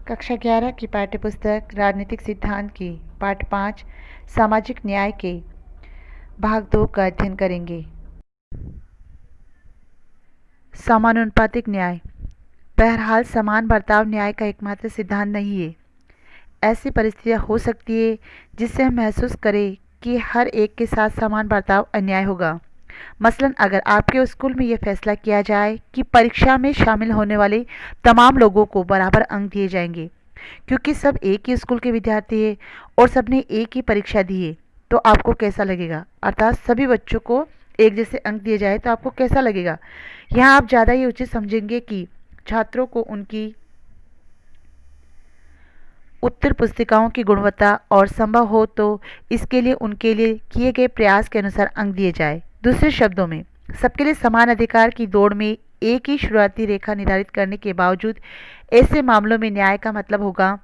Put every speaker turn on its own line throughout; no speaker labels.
कक्षा 11 की पाठ्यपुस्तक राजनीतिक सिद्धांत की पाठ 5 सामाजिक न्याय के भाग 2 का अध्ययन करेंगे। समानुपातिक न्याय। बहरहाल समान बर्ताव न्याय का एकमात्र सिद्धांत नहीं है। ऐसी परिस्थितियाँ हो सकती है जिससे हम महसूस करें कि हर एक के साथ समान बर्ताव अन्याय होगा। मसलन अगर आपके स्कूल में यह फैसला किया जाए कि परीक्षा में शामिल होने वाले तमाम लोगों को बराबर अंक दिए जाएंगे क्योंकि सब एक ही स्कूल के विद्यार्थी हैं और सबने एक ही परीक्षा दी है, तो आपको कैसा लगेगा? अर्थात सभी बच्चों को एक जैसे अंक दिए जाए तो आपको कैसा लगेगा? यहाँ आप ज़्यादा ही उचित समझेंगे कि छात्रों को उनकी उत्तर पुस्तिकाओं की गुणवत्ता और संभव हो तो इसके लिए उनके लिए किए गए प्रयास के अनुसार अंक दिए जाए। दूसरे शब्दों में, सबके लिए समान अधिकार की दौड़ में एक ही शुरुआती रेखा निर्धारित करने के बावजूद ऐसे मामलों में न्याय का मतलब होगा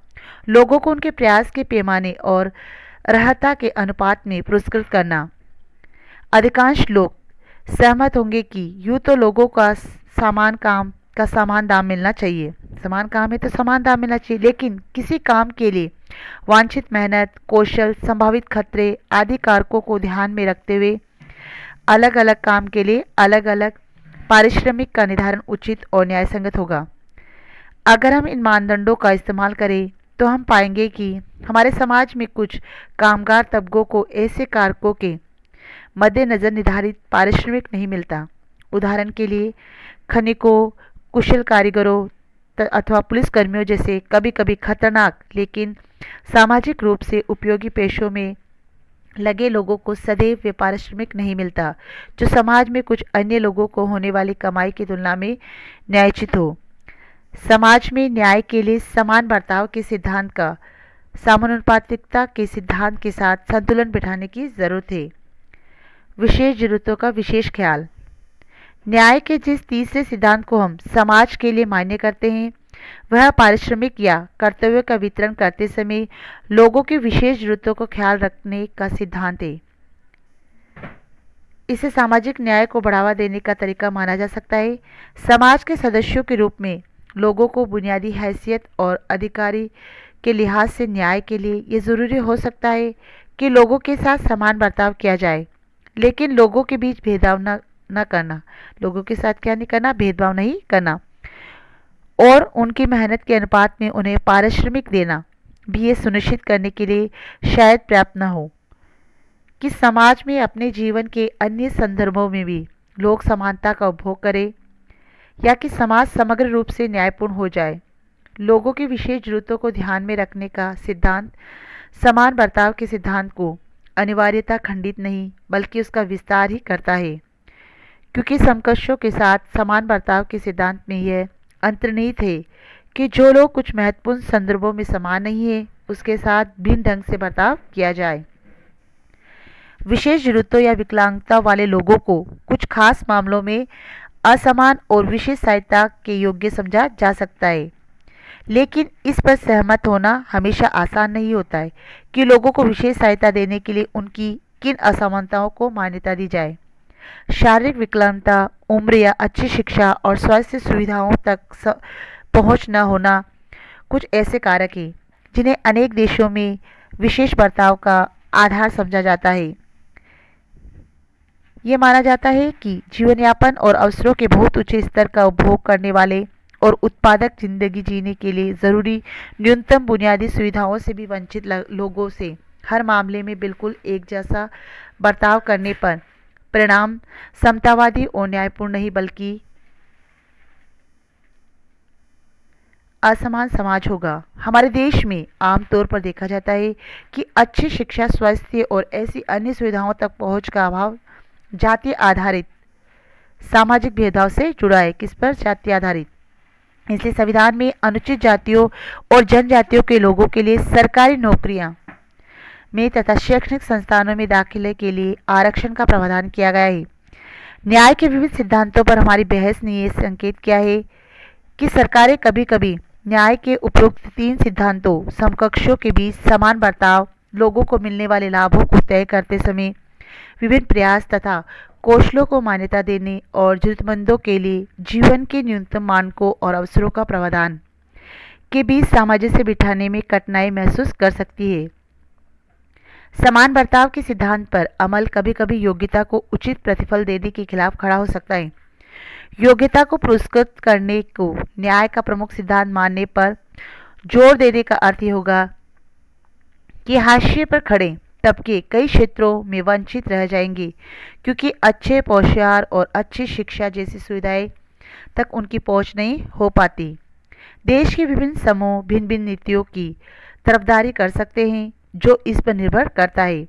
लोगों को उनके प्रयास के पैमाने और अर्हता के अनुपात में पुरस्कृत करना। अधिकांश लोग सहमत होंगे कि यूँ तो लोगों का समान काम का समान दाम मिलना चाहिए, समान काम है तो समान दाम मिलना चाहिए, लेकिन किसी काम के लिए वांछित मेहनत, कौशल, संभावित खतरे आदि कारकों को ध्यान में रखते हुए अलग अलग काम के लिए अलग अलग पारिश्रमिक का निर्धारण उचित और न्यायसंगत होगा। अगर हम इन मानदंडों का इस्तेमाल करें तो हम पाएंगे कि हमारे समाज में कुछ कामगार तबकों को ऐसे कारकों के मद्देनज़र निर्धारित पारिश्रमिक नहीं मिलता। उदाहरण के लिए खनिकों, कुशल कारीगरों अथवा पुलिसकर्मियों जैसे कभी कभी खतरनाक लेकिन सामाजिक रूप से उपयोगी पेशों में लगे लोगों को सदैव वे पारिश्रमिक नहीं मिलता जो समाज में कुछ अन्य लोगों को होने वाली कमाई की तुलना में न्यायोचित हो। समाज में न्याय के लिए समान बर्ताव के सिद्धांत का समानुपातिकता के सिद्धांत के साथ संतुलन बिठाने की जरूरत है। विशेष जरूरतों का विशेष ख्याल। न्याय के जिस तीसरे सिद्धांत को हम समाज के लिए मान्य करते हैं वह पारिश्रमिक या कर्तव्य का वितरण करते समय लोगों की विशेष जरूरतों को ख्याल रखने का सिद्धांत है। इसे सामाजिक न्याय को बढ़ावा देने का तरीका माना जा सकता है। समाज के सदस्यों के रूप में लोगों को बुनियादी हैसियत और अधिकारी के लिहाज से न्याय के लिए ये ज़रूरी हो सकता है कि लोगों के साथ समान बर्ताव किया जाए, लेकिन लोगों के बीच भेदभाव न करना, लोगों के साथ क्या नहीं करना, भेदभाव नहीं करना, और उनकी मेहनत के अनुपात में उन्हें पारिश्रमिक देना भी ये सुनिश्चित करने के लिए शायद पर्याप्त न हो कि समाज में अपने जीवन के अन्य संदर्भों में भी लोग समानता का उपभोग करें या कि समाज समग्र रूप से न्यायपूर्ण हो जाए। लोगों की विशेष जरूरतों को ध्यान में रखने का सिद्धांत समान बर्ताव के सिद्धांत को अनिवार्यता खंडित नहीं बल्कि उसका विस्तार ही करता है, क्योंकि समकक्षों के साथ समान बर्ताव के सिद्धांत में यह अंतर्निहित है कि जो लोग कुछ महत्वपूर्ण संदर्भों में समान नहीं है उसके साथ भिन्न ढंग से बर्ताव किया जाए। विशेष जरूरतों या विकलांगता वाले लोगों को कुछ खास मामलों में असमान और विशेष सहायता के योग्य समझा जा सकता है, लेकिन इस पर सहमत होना हमेशा आसान नहीं होता है कि लोगों को विशेष सहायता देने के लिए उनकी किन असमानताओं को मान्यता दी जाए। शारीरिक विकलांगता, उम्र या अच्छी शिक्षा और स्वास्थ्य सुविधाओं तक पहुंच न होना कुछ ऐसे कारक हैं जिन्हें अनेक देशों में विशेष बर्ताव का आधार समझा जाता है। ये माना जाता है कि जीवन यापन और अवसरों के बहुत ऊंचे स्तर का उपभोग करने वाले और उत्पादक जिंदगी जीने के लिए ज़रूरी न्यूनतम बुनियादी सुविधाओं से भी वंचित लोगों से हर मामले में बिल्कुल एक जैसा बर्ताव करने पर परिणाम समतावादी और न्यायपूर्ण नहीं बल्कि असमान समाज होगा। हमारे देश में आमतौर पर देखा जाता है कि अच्छी शिक्षा, स्वास्थ्य और ऐसी अन्य सुविधाओं तक पहुंच का अभाव जाति आधारित सामाजिक भेदभाव से जुड़ा है। किस पर? जाति आधारित। इसलिए संविधान में अनुचित जातियों और जनजातियों के लोगों के लिए सरकारी नौकरियां में तथा शैक्षणिक संस्थानों में दाखिले के लिए आरक्षण का प्रावधान किया गया है। न्याय के विविध सिद्धांतों पर हमारी बहस ने यह संकेत किया है कि सरकारें कभी कभी न्याय के उपरोक्त तीन सिद्धांतों समकक्षों के बीच समान बर्ताव, लोगों को मिलने वाले लाभों को तय करते समय विभिन्न प्रयास तथा कौशलों को मान्यता देने और जरूरतमंदों के लिए जीवन के न्यूनतम मानकों और अवसरों का प्रावधान के बीच सामंजस्य बिठाने में कठिनाई महसूस कर सकती है। समान बर्ताव के सिद्धांत पर अमल कभी कभी योग्यता को उचित प्रतिफल देने के खिलाफ खड़ा हो सकता है। योग्यता को पुरस्कृत करने को न्याय का प्रमुख सिद्धांत मानने पर जोर देने का अर्थ ये होगा कि हाशिए पर खड़े तबके कई क्षेत्रों में वंचित रह जाएंगे, क्योंकि अच्छे पोशाक और अच्छी शिक्षा जैसी सुविधाएं तक उनकी पहुंच नहीं हो पाती। देश के विभिन्न समूह भिन्न भिन्न नीतियों की तरफदारी कर सकते हैं, जो इस पर निर्भर करता है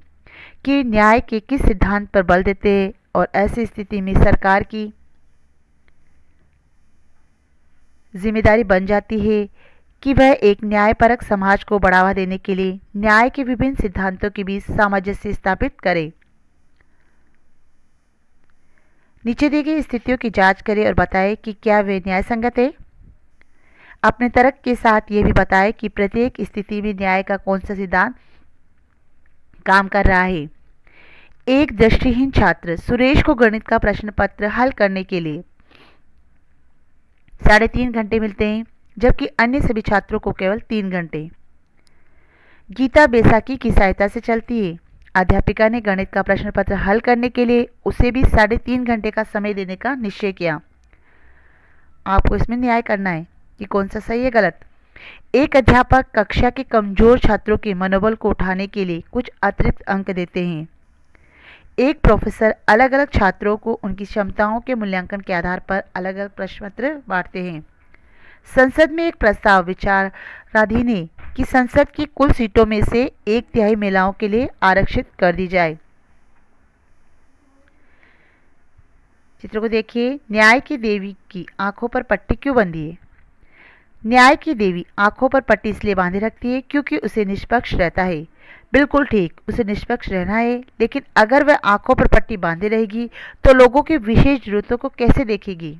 कि न्याय के किस सिद्धांत पर बल देते हैं, और ऐसी स्थिति में सरकार की जिम्मेदारी बन जाती है कि वह एक न्यायपरक समाज को बढ़ावा देने के लिए न्याय के विभिन्न सिद्धांतों के बीच सामंजस्य स्थापित करे। नीचे दी गई स्थितियों की जांच करें और बताएं कि क्या वे न्याय संगत है। अपने तर्क के साथ ये भी बताएं कि प्रत्येक स्थिति में न्याय का कौन सा सिद्धांत काम कर रहा है। एक दृष्टिहीन छात्र सुरेश को गणित का प्रश्न पत्र हल करने के लिए 3.5 घंटे मिलते हैं, जबकि अन्य सभी छात्रों को केवल 3 घंटे। गीता बैसाखी की सहायता से चलती है। अध्यापिका ने गणित का प्रश्न पत्र हल करने के लिए उसे भी 3.5 घंटे का समय देने का निश्चय किया। आपको इसमें न्याय करना है कि कौन सा सही है गलत। एक अध्यापक कक्षा के कमजोर छात्रों के मनोबल को उठाने के लिए कुछ अतिरिक्त अंक देते हैं। एक प्रोफेसर अलग अलग छात्रों को उनकी क्षमताओं के मूल्यांकन के आधार पर अलग अलग प्रश्न पत्र बांटते हैं। संसद में एक प्रस्ताव विचाराधीन है कि संसद की कुल सीटों में से 1/3 महिलाओं के लिए आरक्षित कर दी जाए। चित्र को देखिए। न्याय की देवी की आंखों पर पट्टी क्यों बंधी है? न्याय की देवी आंखों पर पट्टी इसलिए बांधे रखती है क्योंकि उसे निष्पक्ष रहता है। बिल्कुल ठीक, उसे निष्पक्ष रहना है, लेकिन अगर वह आंखों पर पट्टी बांधे रहेगी तो लोगों की विशेष जरूरतों को कैसे देखेगी?